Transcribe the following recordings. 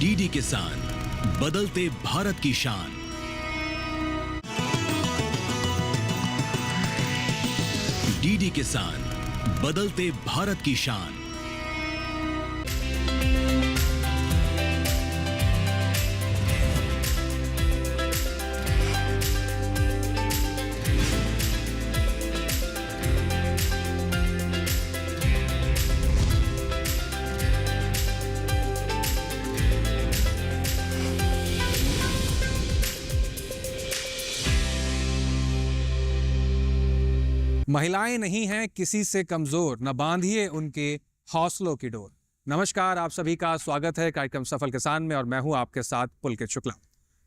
DD किसान, बदलते भारत की शान। डीडी किसान, बदलते भारत की शान। महिलाएं नहीं हैं किसी से कमजोर, न बांधिए उनके हौसलों की डोर। नमस्कार, आप सभी का स्वागत है कार्यक्रम सफल किसान में और मैं हूं आपके साथ पुलकित शुक्ला।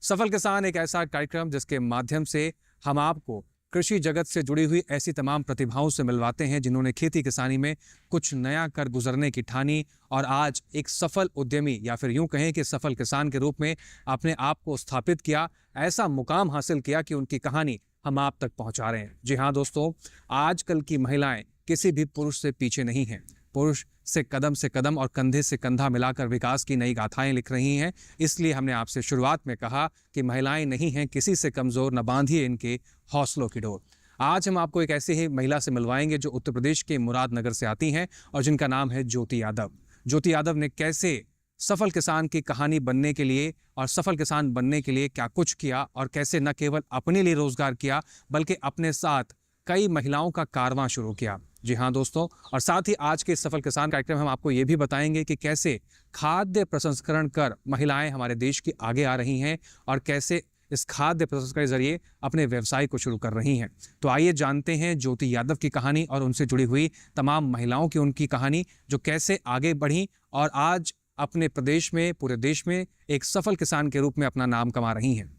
सफल किसान एक ऐसा कार्यक्रम जिसके माध्यम से हम आपको कृषि जगत से जुड़ी हुई ऐसी तमाम प्रतिभाओं से मिलवाते हैं जिन्होंने खेती किसानी में कुछ नया कर गुजरने की ठानी और आज एक सफल उद्यमी या फिर यूं कहें कि सफल किसान के रूप में अपने आप को स्थापित किया, ऐसा मुकाम हासिल किया कि उनकी कहानी हम आप तक पहुंचा रहे हैं। जी हाँ दोस्तों, आजकल की महिलाएं किसी भी पुरुष से पीछे नहीं हैं। पुरुष से कदम और कंधे से कंधा मिलाकर विकास की नई गाथाएं लिख रही हैं। इसलिए हमने आपसे शुरुआत में कहा कि महिलाएं नहीं हैं किसी से कमजोर, न बांधिए इनके हौसलों की डोर। आज हम आपको एक ऐसी ही महिला से मिलवाएंगे जो उत्तर प्रदेश के मुरादनगर से आती हैं और जिनका नाम है ज्योति यादव। ज्योति यादव ने कैसे सफल किसान की कहानी बनने के लिए और सफल किसान बनने के लिए क्या कुछ किया और कैसे न केवल अपने लिए रोजगार किया बल्कि अपने साथ कई महिलाओं का कारवां शुरू किया। जी हाँ दोस्तों, और साथ ही आज के सफल किसान कार्यक्रम में हम आपको ये भी बताएंगे कि कैसे खाद्य प्रसंस्करण कर महिलाएं हमारे देश की आगे आ रही हैं और कैसे इस खाद्य प्रसंस्करण के जरिए अपने व्यवसाय को शुरू कर रही हैं। तो आइए जानते हैं ज्योति यादव की कहानी और उनसे जुड़ी हुई तमाम महिलाओं की उनकी कहानी जो कैसे आगे बढ़ी और आज अपने प्रदेश में, पूरे देश में एक सफल किसान के रूप में अपना नाम कमा रही हैं।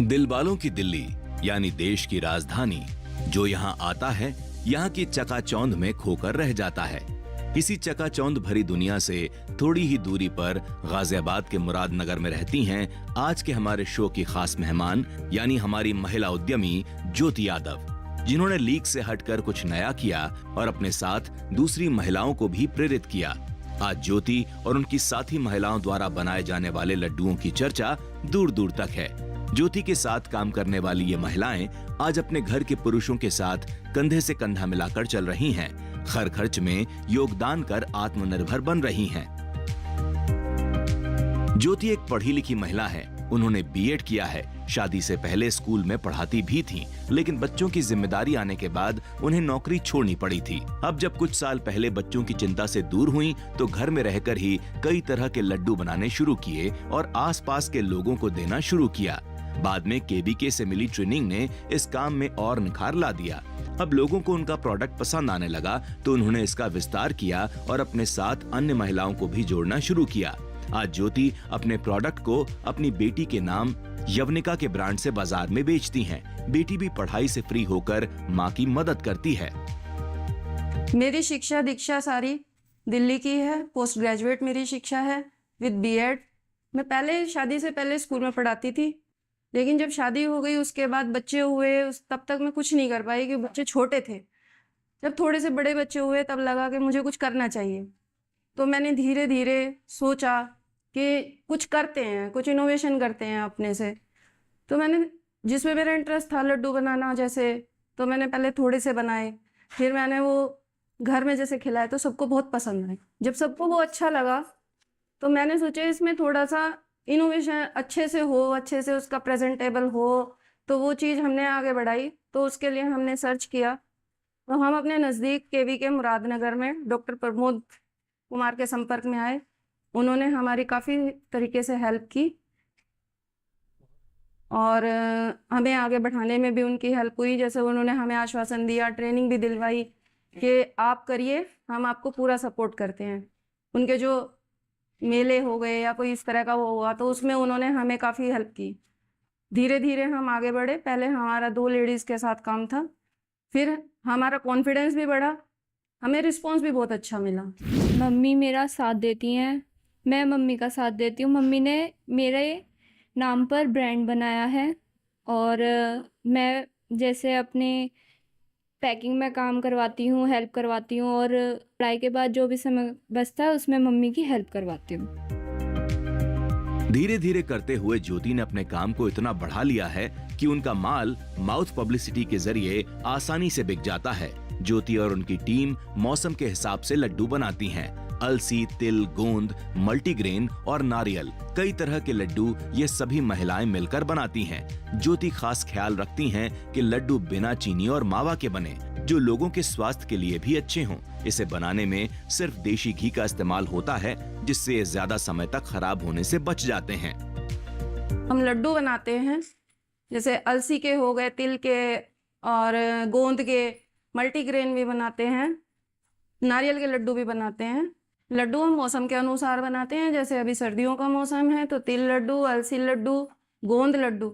दिलवालों की दिल्ली यानी देश की राजधानी, जो यहाँ आता है यहाँ की चकाचौंध में खोकर रह जाता है। इसी चकाचौंध भरी दुनिया से थोड़ी ही दूरी पर गाजियाबाद के मुरादनगर में रहती हैं आज के हमारे शो की खास मेहमान, यानी हमारी महिला उद्यमी ज्योति यादव, जिन्होंने लीग से हटकर कुछ नया किया और अपने साथ दूसरी महिलाओं को भी प्रेरित किया। आज ज्योति और उनकी साथी महिलाओं द्वारा बनाए जाने वाले लड्डुओं की चर्चा दूर दूर तक है। ज्योति के साथ काम करने वाली ये महिलाएं आज अपने घर के पुरुषों के साथ कंधे से कंधा मिलाकर चल रही हैं, हर खर्च में योगदान कर आत्मनिर्भर बन रही हैं। ज्योति एक पढ़ी लिखी महिला है। उन्होंने बीएड किया है। शादी से पहले स्कूल में पढ़ाती भी थीं, लेकिन बच्चों की जिम्मेदारी आने के बाद उन्हें नौकरी छोड़नी पड़ी थी। अब जब कुछ साल पहले बच्चों की चिंता से दूर हुई तो घर में रहकर ही कई तरह के लड्डू बनाने शुरू किए और आसपास के लोगों को देना शुरू किया। बाद में केबीके से मिली ट्रेनिंग ने इस काम में और निखार ला दिया। अब लोगों को उनका प्रोडक्ट पसंद आने लगा तो उन्होंने इसका विस्तार किया और अपने साथ अन्य महिलाओं को भी जोड़ना शुरू किया। आज ज्योति अपने प्रोडक्ट को अपनी बेटी के नाम यवनिका के ब्रांड से बाजार में बेचती हैं। बेटी भी पढ़ाई से फ्री होकर माँ की मदद करती है। मेरी शिक्षा दीक्षा सारी दिल्ली की है। पोस्ट ग्रेजुएट मेरी शिक्षा है विद बीएड। मैं पहले शादी से पहले स्कूल में पढ़ाती थी, लेकिन जब शादी हो गई उसके बाद बच्चे हुए तब तक मैं कुछ नहीं कर पाई क्योंकि बच्चे छोटे थे। जब थोड़े से बड़े बच्चे हुए तब लगा कि मुझे कुछ करना चाहिए, तो मैंने धीरे धीरे सोचा कि कुछ करते हैं, कुछ इनोवेशन करते हैं अपने से। तो मैंने, जिसमें मेरा इंटरेस्ट था लड्डू बनाना जैसे, तो मैंने पहले थोड़े से बनाए, फिर मैंने वो घर में जैसे खिलाए तो सबको बहुत पसंद आए। जब सबको वो अच्छा लगा तो मैंने सोचा इसमें थोड़ा सा इनोवेशन अच्छे से हो, अच्छे से उसका प्रेजेंटेबल हो, तो वो चीज़ हमने आगे बढ़ाई। तो उसके लिए हमने सर्च किया, तो हम अपने नज़दीक केवीके मुरादनगर में डॉक्टर प्रमोद कुमार के संपर्क में आए। उन्होंने हमारी काफ़ी तरीके से हेल्प की और हमें आगे बढ़ाने में भी उनकी हेल्प हुई। जैसे उन्होंने हमें आश्वासन दिया, ट्रेनिंग भी दिलवाई कि आप करिए, हम आपको पूरा सपोर्ट करते हैं। उनके जो मेले हो गए या कोई इस तरह का वो हुआ तो उसमें उन्होंने हमें काफ़ी हेल्प की। धीरे धीरे हम आगे बढ़े। पहले हमारा 2 लेडीज़ के साथ काम था, फिर हमारा कॉन्फिडेंस भी बढ़ा, हमें रिस्पॉन्स भी बहुत अच्छा मिला। मम्मी मेरा साथ देती हैं, मैं मम्मी का साथ देती हूँ। मम्मी ने मेरे नाम पर ब्रांड बनाया है और मैं जैसे अपने पैकिंग में काम करवाती हूँ, हेल्प करवाती हूँ, और पढ़ाई के बाद जो भी समय बचता है उसमें मम्मी की हेल्प करवाती हूँ। धीरे धीरे करते हुए ज्योति ने अपने काम को इतना बढ़ा लिया है कि उनका माल माउथ पब्लिसिटी के जरिए आसानी से बिक जाता है। ज्योति और उनकी टीम मौसम के हिसाब से लड्डू बनाती हैं। अलसी, तिल, गोंद, मल्टीग्रेन और नारियल, कई तरह के लड्डू ये सभी महिलाएं मिलकर बनाती हैं। ज्योति खास ख्याल रखती हैं कि लड्डू बिना चीनी और मावा के बने, जो लोगों के स्वास्थ्य के लिए भी अच्छे हों। इसे बनाने में सिर्फ देशी घी का इस्तेमाल होता है, जिससे ये ज्यादा समय तक खराब होने से बच जाते हैं। हम लड्डू बनाते हैं, जैसे अलसी के हो गए, तिल के और गोंद के, मल्टीग्रेन भी बनाते हैं, नारियल के लड्डू भी बनाते हैं। लड्डू हम मौसम के अनुसार बनाते हैं, जैसे अभी सर्दियों का मौसम है तो तिल लड्डू, अलसी लड्डू, गोंद लड्डू,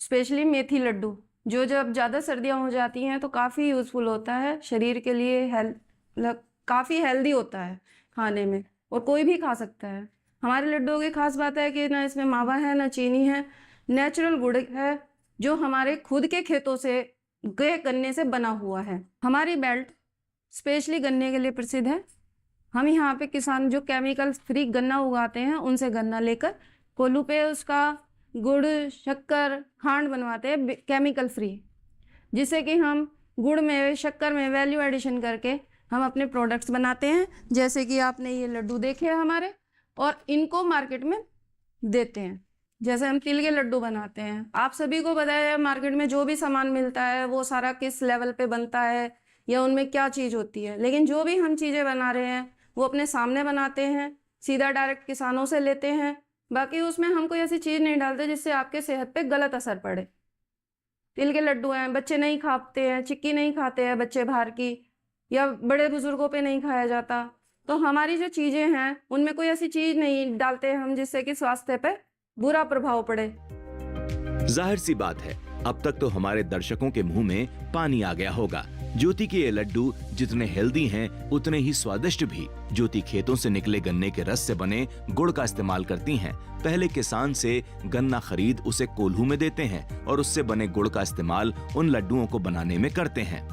स्पेशली मेथी लड्डू, जो जब ज़्यादा सर्दियाँ हो जाती हैं तो काफ़ी यूज़फुल होता है शरीर के लिए, काफ़ी हेल्दी होता है खाने में, और कोई भी खा सकता है। हमारे लड्डुओं की खास बात है कि ना इसमें मावा है ना चीनी है, नेचुरल गुड़ है जो हमारे खुद के खेतों से गन्ने से बना हुआ है। हमारी बेल्ट स्पेशली गन्ने के लिए प्रसिद्ध है। हम यहाँ पे किसान जो केमिकल फ्री गन्ना उगाते हैं उनसे गन्ना लेकर कोल्हू पे उसका गुड़, शक्कर, खांड बनवाते हैं केमिकल फ्री, जिससे कि हम गुड़ में, शक्कर में वैल्यू एडिशन करके हम अपने प्रोडक्ट्स बनाते हैं। जैसे कि आपने ये लड्डू देखे हैं हमारे, और इनको मार्केट में देते हैं। जैसे हम तिल के लड्डू बनाते हैं, आप सभी को पता है मार्केट में जो भी सामान मिलता है वो सारा किस लेवल पे बनता है या उनमें क्या चीज़ होती है, लेकिन जो भी हम चीज़ें बना रहे हैं वो अपने सामने बनाते हैं, सीधा डायरेक्ट किसानों से लेते हैं। बाकी उसमें हम कोई ऐसी चीज़ नहीं डालते जिससे आपके सेहत पे गलत असर पड़े। तिल के लड्डू हैं, बच्चे नहीं खाते हैं, चिक्की नहीं खाते हैं बच्चे बाहर की, या बड़े बुजुर्गों पे नहीं खाया जाता। तो हमारी जो चीज़ें हैं उनमें कोई ऐसी चीज़ नहीं डालते हम जिससे कि स्वास्थ्य पे बुरा प्रभाव पड़े। जाहिर सी बात है, अब तक तो हमारे दर्शकों के मुंह में पानी आ गया होगा। ज्योति के ये लड्डू जितने हेल्दी हैं उतने ही स्वादिष्ट भी। ज्योति खेतों से निकले गन्ने के रस से बने गुड़ का इस्तेमाल करती हैं। पहले किसान से गन्ना खरीद उसे कोल्हू में देते हैं और उससे बने गुड़ का इस्तेमाल उन लड्डुओं को बनाने में करते हैं।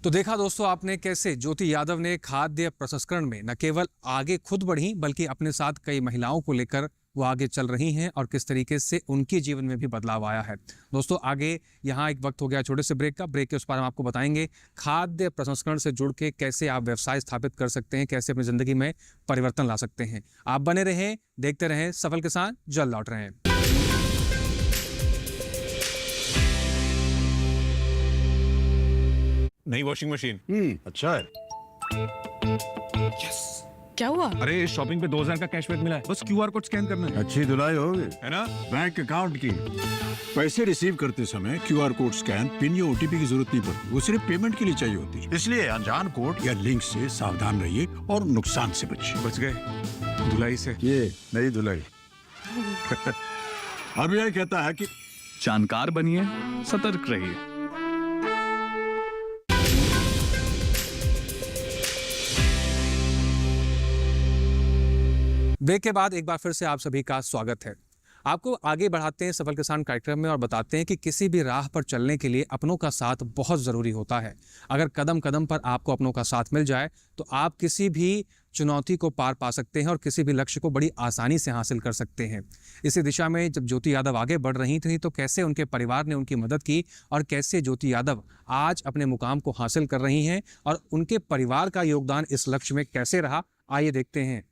तो देखा दोस्तों आपने कैसे ज्योति यादव ने खाद्य प्रसंस्करण में न केवल आगे खुद बढ़ी बल्कि अपने साथ कई महिलाओं को लेकर वो आगे चल रही हैं और किस तरीके से उनके जीवन में भी बदलाव आया है। दोस्तों आगे यहाँ एक वक्त हो गया छोटे से ब्रेक का। ब्रेक के उस पर हम आपको बताएंगे खाद्य प्रसंस्करण से जुड़ के कैसे आप व्यवसाय स्थापित कर सकते हैं, कैसे अपनी जिंदगी में परिवर्तन ला सकते हैं। आप बने रहें, देखते रहें सफल किसान, जल्द लौट रहे हैं। नई वॉशिंग मशीन अच्छा है। यस। क्या हुआ? अरे शॉपिंग पे 2000 का कैशबैक मिला है, बस क्यूआर कोड स्कैन करना है। अच्छी धुलाई होगी है ना? बैंक अकाउंट की। पैसे रिसीव करते समय क्यूआर कोड स्कैन, पिन या ओटीपी की जरूरत नहीं पड़ती, वो सिर्फ पेमेंट के लिए चाहिए होती है। इसलिए अनजान कोड या लिंक से सावधान रहिए और नुकसान से बचिए। बच गए धुलाई से। ये नई धुलाई। RBI कहता है कि जानकार बनिए, सतर्क रहिए। ब्रेक के बाद एक बार फिर से आप सभी का स्वागत है। आपको आगे बढ़ाते हैं सफल किसान कार्यक्रम में और बताते हैं कि किसी भी राह पर चलने के लिए अपनों का साथ बहुत ज़रूरी होता है। अगर कदम कदम पर आपको अपनों का साथ मिल जाए तो आप किसी भी चुनौती को पार पा सकते हैं और किसी भी लक्ष्य को बड़ी आसानी से हासिल कर सकते हैं। इसी दिशा में जब ज्योति यादव आगे बढ़ रही थी तो कैसे उनके परिवार ने उनकी मदद की और कैसे ज्योति यादव आज अपने मुकाम को हासिल कर रही हैं और उनके परिवार का योगदान इस लक्ष्य में कैसे रहा, आइए देखते हैं।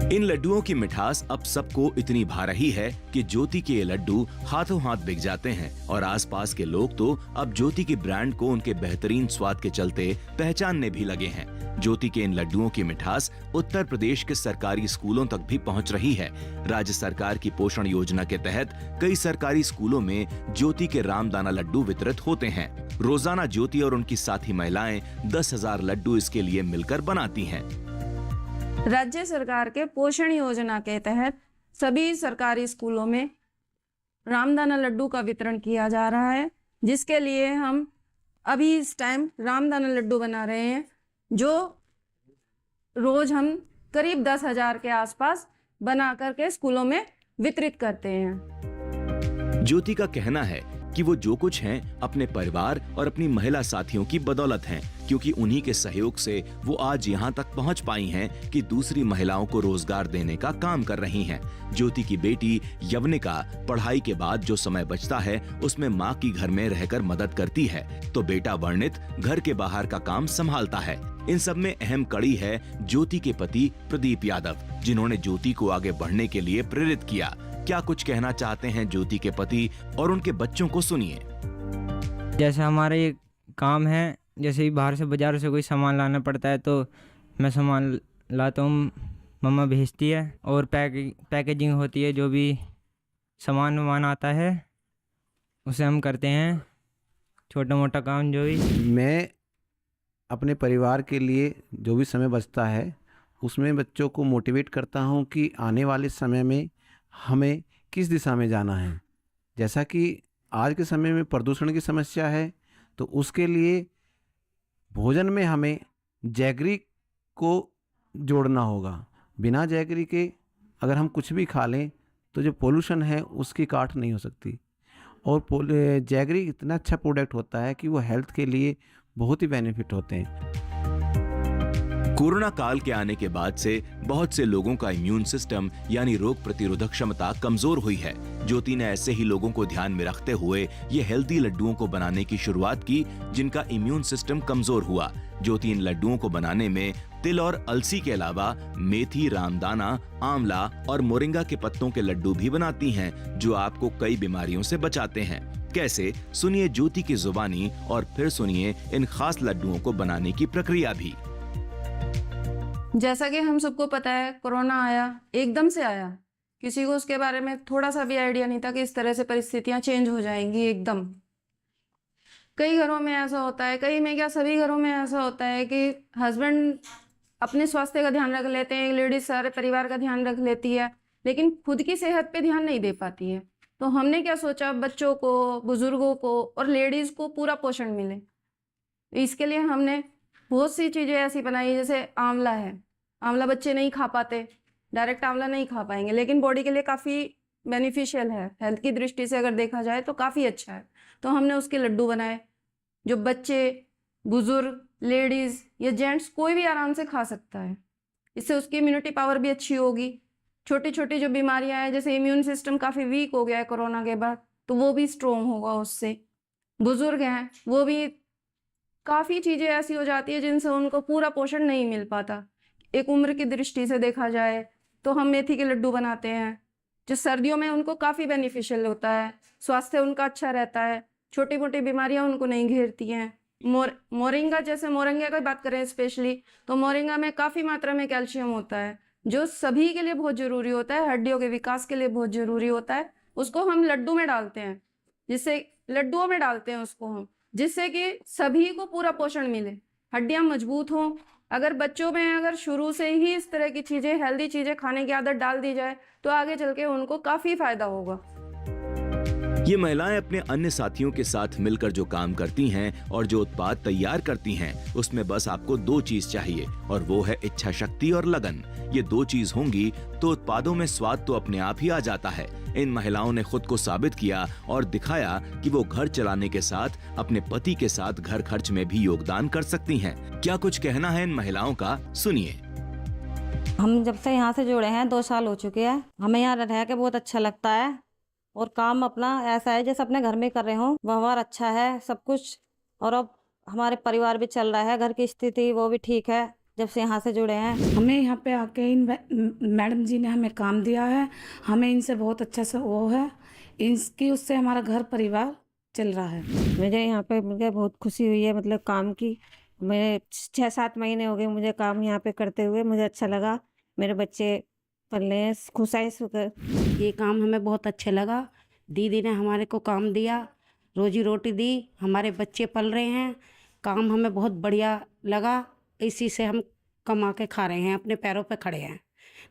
इन लड्डुओं की मिठास अब सबको इतनी भा रही है कि ज्योति के ये लड्डू हाथों हाथ बिक जाते हैं और आसपास के लोग तो अब ज्योति की ब्रांड को उनके बेहतरीन स्वाद के चलते पहचानने भी लगे हैं। ज्योति के इन लड्डुओं की मिठास उत्तर प्रदेश के सरकारी स्कूलों तक भी पहुंच रही है। राज्य सरकार की पोषण योजना के तहत कई सरकारी स्कूलों में ज्योति के रामदाना लड्डू वितरित होते हैं। रोजाना ज्योति और उनकी साथी महिलाएं 10,000 लड्डू इसके लिए मिलकर बनाती हैं। राज्य सरकार के पोषण योजना के तहत सभी सरकारी स्कूलों में रामदाना लड्डू का वितरण किया जा रहा है, जिसके लिए हम अभी इस टाइम रामदाना लड्डू बना रहे हैं। जो रोज हम करीब 10,000 के आसपास बना करके स्कूलों में वितरित करते हैं। ज्योति का कहना है कि वो जो कुछ हैं अपने परिवार और अपनी महिला साथियों की बदौलत हैं, क्योंकि उन्हीं के सहयोग से वो आज यहाँ तक पहुँच पाई हैं कि दूसरी महिलाओं को रोजगार देने का काम कर रही हैं। ज्योति की बेटी यवनिका पढ़ाई के बाद जो समय बचता है उसमें माँ की घर में रहकर मदद करती है, तो बेटा वर्णित घर के बाहर का काम संभालता है। इन सब में अहम कड़ी है ज्योति के पति प्रदीप यादव, जिन्होंने ज्योति को आगे बढ़ने के लिए प्रेरित किया। क्या कुछ कहना चाहते हैं ज्योति के पति और उनके बच्चों को सुनिए। जैसे हमारा ये काम है, जैसे ही बाहर से बाजार से कोई सामान लाना पड़ता है तो मैं सामान लाता हूँ, मम्मा भेजती है, और पैकेजिंग होती है, जो भी सामान वामान आता है उसे हम करते हैं, छोटा मोटा काम जो भी। मैं अपने परिवार के लिए जो भी समय बचता है उसमें बच्चों को मोटिवेट करता हूँ कि आने वाले समय में हमें किस दिशा में जाना है। जैसा कि आज के समय में प्रदूषण की समस्या है, तो उसके लिए भोजन में हमें जैगरी को जोड़ना होगा। बिना जैगरी के अगर हम कुछ भी खा लें तो जो पोल्यूशन है उसकी काट नहीं हो सकती। और जैगरी इतना अच्छा प्रोडक्ट होता है कि वो हेल्थ के लिए बहुत ही बेनिफिट होते हैं। कोरोना काल के आने के बाद से बहुत से लोगों का इम्यून सिस्टम यानी रोग प्रतिरोधक क्षमता कमजोर हुई है। ज्योति ने ऐसे ही लोगों को ध्यान में रखते हुए ये हेल्दी लड्डुओं को बनाने की शुरुआत की, जिनका इम्यून सिस्टम कमजोर हुआ। ज्योति इन लड्डुओं को बनाने में तिल और अलसी के अलावा मेथी, रामदाना, आंवला और मोरिंगा के पत्तों के लड्डू भी बनाती हैं, जो आपको कई बीमारियों से बचाते हैं। कैसे, सुनिए ज्योति की जुबानी और फिर सुनिए इन खास लड्डुओं को बनाने की प्रक्रिया भी। जैसा कि हम सबको पता है, कोरोना आया, एकदम से आया। किसी को उसके बारे में थोड़ा सा भी आइडिया नहीं था कि इस तरह से परिस्थितियां चेंज हो जाएंगी एकदम। कई घरों में ऐसा होता है, कई में क्या सभी घरों में ऐसा होता है कि हस्बैंड अपने स्वास्थ्य का ध्यान रख लेते हैं, लेडीज सारे परिवार का ध्यान रख लेती है, लेकिन खुद की सेहत पे ध्यान नहीं दे पाती है। तो हमने क्या सोचा, बच्चों को, बुजुर्गों को और लेडीज को पूरा पोषण मिले। इसके लिए हमने बहुत सी चीज़ें ऐसी बनाई, जैसे आंवला है। आंवला बच्चे नहीं खा पाते, डायरेक्ट आंवला नहीं खा पाएंगे, लेकिन बॉडी के लिए काफ़ी बेनिफिशियल है, हेल्थ की दृष्टि से अगर देखा जाए तो काफ़ी अच्छा है। तो हमने उसके लड्डू बनाए, जो बच्चे, बुजुर्ग, लेडीज़ या जेंट्स कोई भी आराम से खा सकता है। इससे उसकी इम्यूनिटी पावर भी अच्छी होगी। छोटी छोटी जो बीमारियां हैं, जैसे इम्यून सिस्टम काफ़ी वीक हो गया है कोरोना के बाद, तो वो भी स्ट्रोंग होगा उससे। बुजुर्ग हैं, वो भी काफ़ी चीज़ें ऐसी हो जाती है जिनसे उनको पूरा पोषण नहीं मिल पाता। एक उम्र की दृष्टि से देखा जाए तो हम मेथी के लड्डू बनाते हैं, जो सर्दियों में उनको काफ़ी बेनिफिशियल होता है, स्वास्थ्य उनका अच्छा रहता है, छोटी मोटी बीमारियां उनको नहीं घेरती हैं। मोरिंगा, जैसे मोरिंगा की बात करें स्पेशली, तो मोरिंगा में काफ़ी मात्रा में कैल्शियम होता है, जो सभी के लिए बहुत ज़रूरी होता है, हड्डियों के विकास के लिए बहुत ज़रूरी होता है। उसको हम लड्डू में डालते हैं, लड्डुओं में डालते हैं उसको हम, जिससे कि सभी को पूरा पोषण मिले, हड्डियां मजबूत हों। अगर बच्चों में अगर शुरू से ही इस तरह की चीज़ें, हेल्दी चीज़ें खाने की आदत डाल दी जाए तो आगे चल के उनको काफ़ी फायदा होगा। ये महिलाएं अपने अन्य साथियों के साथ मिलकर जो काम करती हैं और जो उत्पाद तैयार करती हैं, उसमें बस आपको दो चीज चाहिए, और वो है इच्छा शक्ति और लगन। ये दो चीज होंगी तो उत्पादों में स्वाद तो अपने आप ही आ जाता है। इन महिलाओं ने खुद को साबित किया और दिखाया कि वो घर चलाने के साथ अपने पति के साथ घर खर्च में भी योगदान कर सकती हैं। क्या कुछ कहना है इन महिलाओं का, सुनिए। हम जब से यहाँ से जुड़े हैं 2 साल हो चुके हैं। हमें यहाँ रह के बहुत अच्छा लगता है, और काम अपना ऐसा है जैसे अपने घर में कर रहे हो। व्यवहार अच्छा है सब कुछ, और अब हमारे परिवार भी चल रहा है, घर की स्थिति वो भी ठीक है जब से यहाँ से जुड़े हैं। हमें यहाँ पे आके इन मैडम जी ने हमें काम दिया है, हमें इनसे बहुत अच्छा से वो है, इनकी उससे हमारा घर परिवार चल रहा है। मुझे यहाँ पे मुझे बहुत खुशी हुई है, मतलब काम की। मेरे 6-7 महीने हो गए मुझे काम यहाँ पे करते हुए, मुझे अच्छा लगा। मेरे बच्चे पल रहे हैं, खुश है शुक्र। ये काम हमें बहुत अच्छा लगा। दीदी ने हमारे को काम दिया, रोजी रोटी दी, हमारे बच्चे पल रहे हैं, काम हमें बहुत बढ़िया लगा। इसी से हम कमा के खा रहे हैं, अपने पैरों पे खड़े हैं।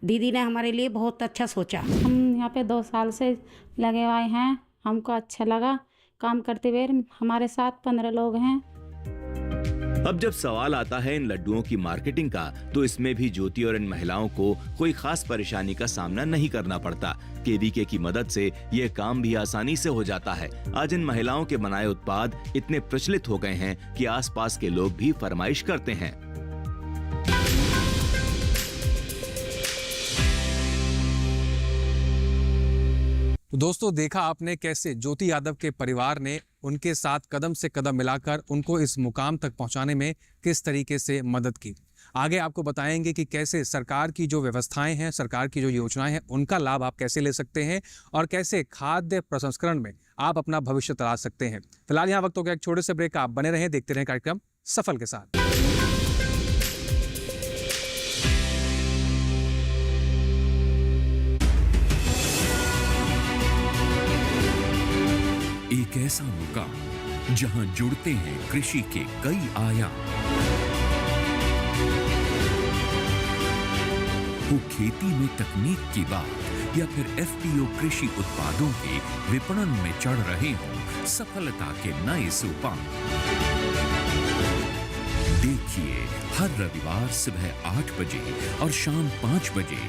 दीदी ने हमारे लिए बहुत अच्छा सोचा। हम यहाँ पे 2 साल से लगे हुए हैं, हमको अच्छा लगा काम करते हुए। हमारे साथ 15 लोग हैं। अब जब सवाल आता है इन लड्डुओं की मार्केटिंग का, तो इसमें भी ज्योति और इन महिलाओं को कोई खास परेशानी का सामना नहीं करना पड़ता। केवीके की मदद से ये काम भी आसानी से हो जाता है। आज इन महिलाओं के बनाए उत्पाद इतने प्रचलित हो गए हैं कि आसपास के लोग भी फरमाइश करते हैं। तो दोस्तों, देखा आपने कैसे ज्योति यादव के परिवार ने उनके साथ कदम से कदम मिलाकर उनको इस मुकाम तक पहुंचाने में किस तरीके से मदद की। आगे आपको बताएंगे कि कैसे सरकार की जो व्यवस्थाएं हैं, सरकार की जो योजनाएं हैं, उनका लाभ आप कैसे ले सकते हैं और कैसे खाद्य प्रसंस्करण में आप अपना भविष्य तलाश सकते हैं। फिलहाल यहाँ वक्त हो गया एक छोटे से ब्रेक का। आप बने रहें, देखते रहें कार्यक्रम सफल के साथ। एक ऐसा मुकाम जहां जुड़ते हैं कृषि के कई आयाम, वो खेती में तकनीक की बात या फिर एफपीओ कृषि उत्पादों के विपणन में चढ़ रहे हों सफलता के नए सोपान। देखिए हर रविवार सुबह 8 बजे और शाम 5 बजे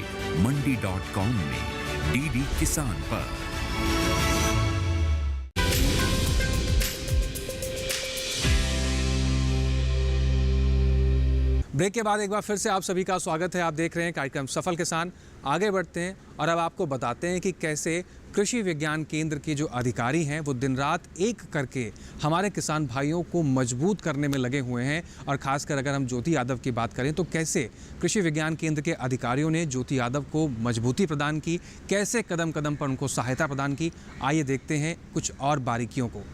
मंडी.com में डीडी किसान पर। ब्रेक के बाद एक बार फिर से आप सभी का स्वागत है। आप देख रहे हैं कार्यक्रम सफल किसान। आगे बढ़ते हैं और अब आपको बताते हैं कि कैसे कृषि विज्ञान केंद्र के जो अधिकारी हैं वो दिन रात एक करके हमारे किसान भाइयों को मजबूत करने में लगे हुए हैं। और खासकर अगर हम ज्योति यादव की बात करें तो कैसे कृषि विज्ञान केंद्र के अधिकारियों ने ज्योति यादव को मजबूती प्रदान की, कैसे कदम कदम पर उनको सहायता प्रदान की। आइए देखते हैं कुछ और बारीकियों को।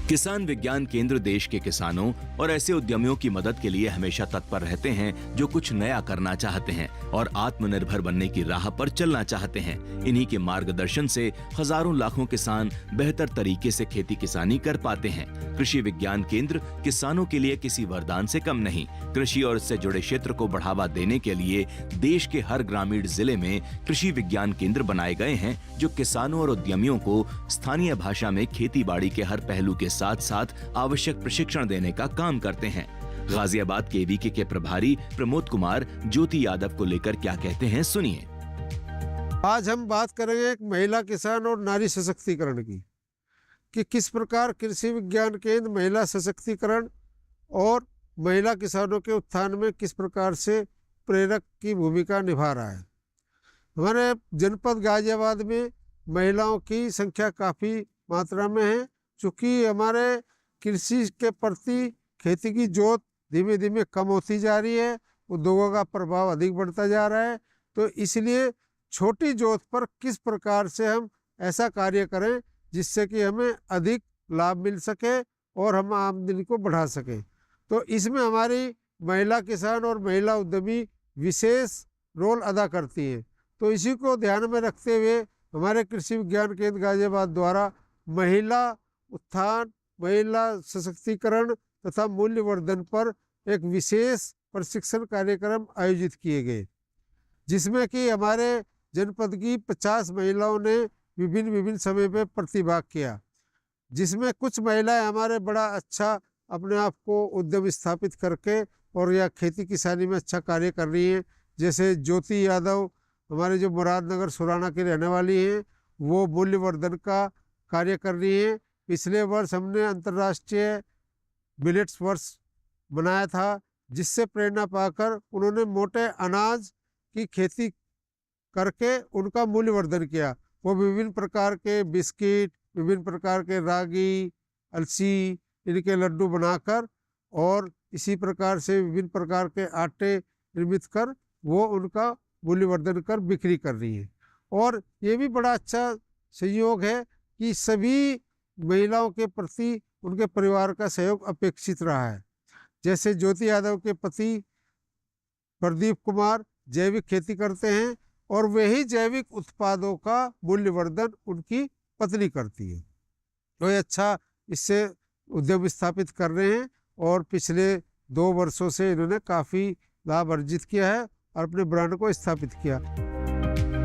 किसान विज्ञान केंद्र देश के किसानों और ऐसे उद्यमियों की मदद के लिए हमेशा तत्पर रहते हैं जो कुछ नया करना चाहते हैं और आत्मनिर्भर बनने की राह पर चलना चाहते हैं। इन्हीं के मार्गदर्शन से हजारों लाखों किसान बेहतर तरीके से खेती किसानी कर पाते हैं। कृषि विज्ञान केंद्र किसानों के लिए किसी वरदान से कम नहीं। कृषि और इससे जुड़े क्षेत्र को बढ़ावा देने के लिए देश के हर ग्रामीण जिले में कृषि विज्ञान केंद्र बनाए गए हैं जो किसानों और उद्यमियों को स्थानीय भाषा में खेती बाड़ी के हर पहलू के साथ साथ आवश्यक प्रशिक्षण देने का काम करते हैं। गाजियाबाद केवीके के प्रभारी प्रमोद कुमार ज्योति यादव को लेकर क्या कहते हैं, सुनिए। आज हम बात करेंगे एक महिला किसान और नारी सशक्तिकरण की, कि किस प्रकार कृषि विज्ञान केंद्र महिला सशक्तिकरण और महिला किसानों के उत्थान में किस प्रकार से प्रेरक की भूमिका निभा रहा है। हमारे जनपद गाजियाबाद में महिलाओं की संख्या काफ़ी मात्रा में है। चूँकि हमारे कृषि के प्रति खेती की जोत धीमे धीमे कम होती जा रही है, उद्योगों का प्रभाव अधिक बढ़ता जा रहा है, तो इसलिए छोटी जोत पर किस प्रकार से हम ऐसा कार्य करें जिससे कि हमें अधिक लाभ मिल सके और हम आमदनी को बढ़ा सकें। तो इसमें हमारी महिला किसान और महिला उद्यमी विशेष रोल अदा करती हैं। तो इसी को ध्यान में रखते हुए हमारे कृषि विज्ञान केंद्र गाजियाबाद द्वारा महिला उत्थान, महिला सशक्तिकरण तथा मूल्यवर्धन पर एक विशेष प्रशिक्षण कार्यक्रम आयोजित किए गए, जिसमें कि हमारे जनपद की 50 महिलाओं ने विभिन्न समय पे प्रतिभाग किया, जिसमें कुछ महिलाएं हमारे बड़ा अच्छा अपने आप को उद्यम स्थापित करके और या खेती किसानी में अच्छा कार्य कर रही हैं। जैसे ज्योति यादव हमारे जो मुरादनगर सुराना की रहने वाली हैं, वो मूल्यवर्धन का कार्य कर रही हैं। पिछले वर्ष हमने अंतर्राष्ट्रीय मिलेट्स वर्ष मनाया था, जिससे प्रेरणा पाकर उन्होंने मोटे अनाज की खेती करके उनका मूल्यवर्धन किया। वो विभिन्न प्रकार के बिस्किट, विभिन्न प्रकार के रागी, अलसी, इनके लड्डू बनाकर और इसी प्रकार से विभिन्न प्रकार के आटे निर्मित कर वो उनका मूल्यवर्धन कर बिक्री कर रही है। और ये भी बड़ा अच्छा सहयोग है कि सभी महिलाओं के प्रति उनके परिवार का सहयोग अपेक्षित रहा है। जैसे ज्योति यादव के पति प्रदीप कुमार जैविक खेती करते हैं और वही जैविक उत्पादों का मूल्यवर्धन उनकी पत्नी करती है। तो ये अच्छा इससे उद्यम स्थापित कर रहे हैं और पिछले 2 वर्षों से इन्होंने काफ़ी लाभ अर्जित किया है और अपने ब्रांड को स्थापित किया।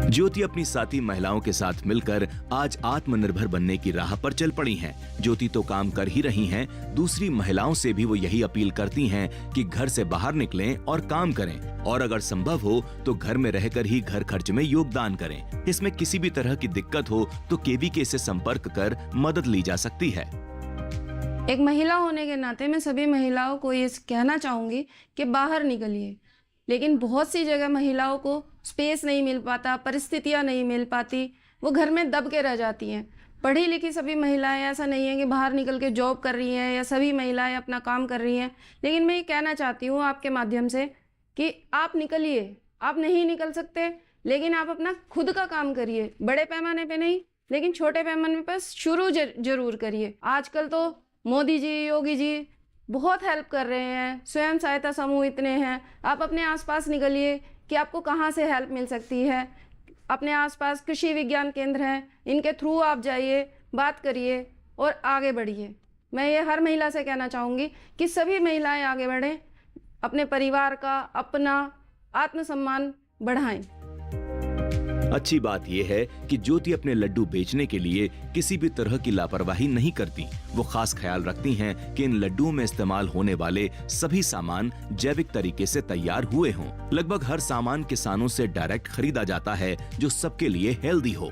ज्योति अपनी साथी महिलाओं के साथ मिलकर आज आत्मनिर्भर बनने की राह पर चल पड़ी हैं। ज्योति तो काम कर ही रही हैं, दूसरी महिलाओं से भी वो यही अपील करती हैं कि घर से बाहर निकलें और काम करें और अगर संभव हो तो घर में रहकर ही घर खर्च में योगदान करें। इसमें किसी भी तरह की दिक्कत हो तो केवीके से संपर्क कर मदद ली जा सकती है। एक महिला होने के नाते मैं सभी महिलाओं को ये कहना चाहूँगी कि बाहर निकलिए, लेकिन बहुत सी जगह महिलाओं को स्पेस नहीं मिल पाता, परिस्थितियाँ नहीं मिल पाती, वो घर में दब के रह जाती हैं। पढ़ी लिखी सभी महिलाएं ऐसा नहीं है कि बाहर निकल के जॉब कर रही हैं या सभी महिलाएं अपना काम कर रही हैं, लेकिन मैं ये कहना चाहती हूँ आपके माध्यम से कि आप निकलिए। आप नहीं निकल सकते लेकिन आप अपना खुद का काम करिए, बड़े पैमाने पे नहीं लेकिन छोटे पैमाने पर शुरू जरूर करिए। आजकल तो मोदी जी, योगी जी बहुत हेल्प कर रहे हैं, स्वयं सहायता समूह इतने हैं। आप अपने आसपास निकलिए कि आपको कहाँ से हेल्प मिल सकती है। अपने आसपास कृषि विज्ञान केंद्र हैं, इनके थ्रू आप जाइए, बात करिए और आगे बढ़िए। मैं ये हर महिला से कहना चाहूँगी कि सभी महिलाएं आगे बढ़ें, अपने परिवार का, अपना आत्मसम्मान बढ़ाएं। अच्छी बात यह है कि ज्योति अपने लड्डू बेचने के लिए किसी भी तरह की लापरवाही नहीं करती। वो खास ख्याल रखती हैं कि इन लड्डुओं में इस्तेमाल होने वाले सभी सामान जैविक तरीके से तैयार हुए हों। लगभग हर सामान किसानों से डायरेक्ट खरीदा जाता है जो सबके लिए हेल्दी हो।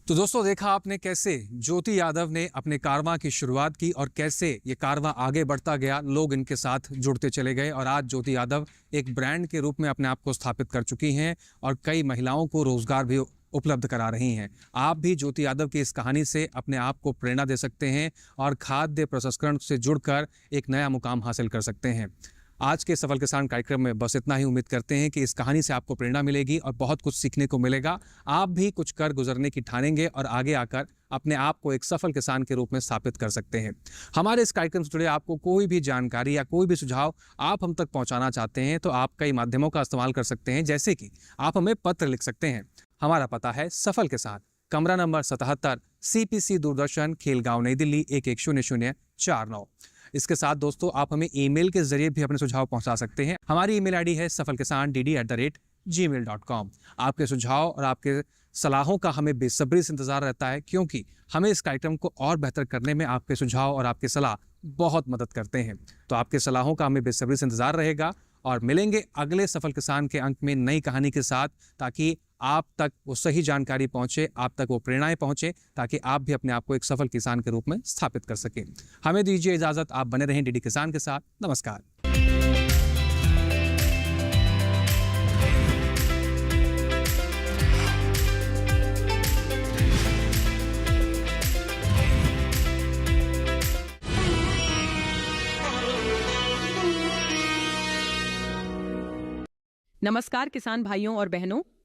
तो दोस्तों, देखा आपने कैसे ज्योति यादव ने अपने कारवां की शुरुआत की और कैसे ये कारवां आगे बढ़ता गया, लोग इनके साथ जुड़ते चले गए और आज ज्योति यादव एक ब्रांड के रूप में अपने आप को स्थापित कर चुकी हैं और कई महिलाओं को रोजगार भी उपलब्ध करा रही हैं। आप भी ज्योति यादव की इस कहानी से अपने आप को प्रेरणा दे सकते हैं और खाद्य प्रसंस्करण से जुड़कर एक नया मुकाम हासिल कर सकते हैं। आज के सफल किसान कार्यक्रम में बस इतना ही। उम्मीद करते हैं कि इस कहानी से आपको प्रेरणा मिलेगी और बहुत कुछ सीखने को मिलेगा। आप भी कुछ कर गुजरने की ठानेंगे और आगे आकर अपने आप को एक सफल किसान के रूप में स्थापित कर सकते हैं। हमारे इस कार्यक्रम से जुड़े आपको कोई भी जानकारी या कोई भी सुझाव आप हम तक पहुंचाना चाहते हैं तो आप कई माध्यमों का इस्तेमाल कर सकते हैं, जैसे कि आप हमें पत्र लिख सकते हैं। हमारा पता है सफल किसान, कमरा नंबर 77, CPC दूरदर्शन, खेलगांव, नई दिल्ली 110049। इसके साथ दोस्तों आप हमें ईमेल के जरिए भी अपने सुझाव पहुंचा सकते हैं। हमारी ईमेल आईडी है safalkisan.dd@gmail.com। आपके सुझाव और आपके सलाहों का हमें बेसब्री से इंतजार रहता है, क्योंकि हमें इस कार्यक्रम को और बेहतर करने में आपके सुझाव और आपकी सलाह बहुत मदद करते हैं। तो आपके सलाहों का हमें बेसब्री से इंतजार रहेगा और मिलेंगे अगले सफल किसान के अंक में नई कहानी के साथ, ताकि आप तक वो सही जानकारी पहुंचे, आप तक वो प्रेरणाएं पहुंचे, ताकि आप भी अपने आप को एक सफल किसान के रूप में स्थापित कर सकें। हमें दीजिए इजाजत, आप बने रहें डीडी किसान के साथ। नमस्कार। नमस्कार किसान भाइयों और बहनों,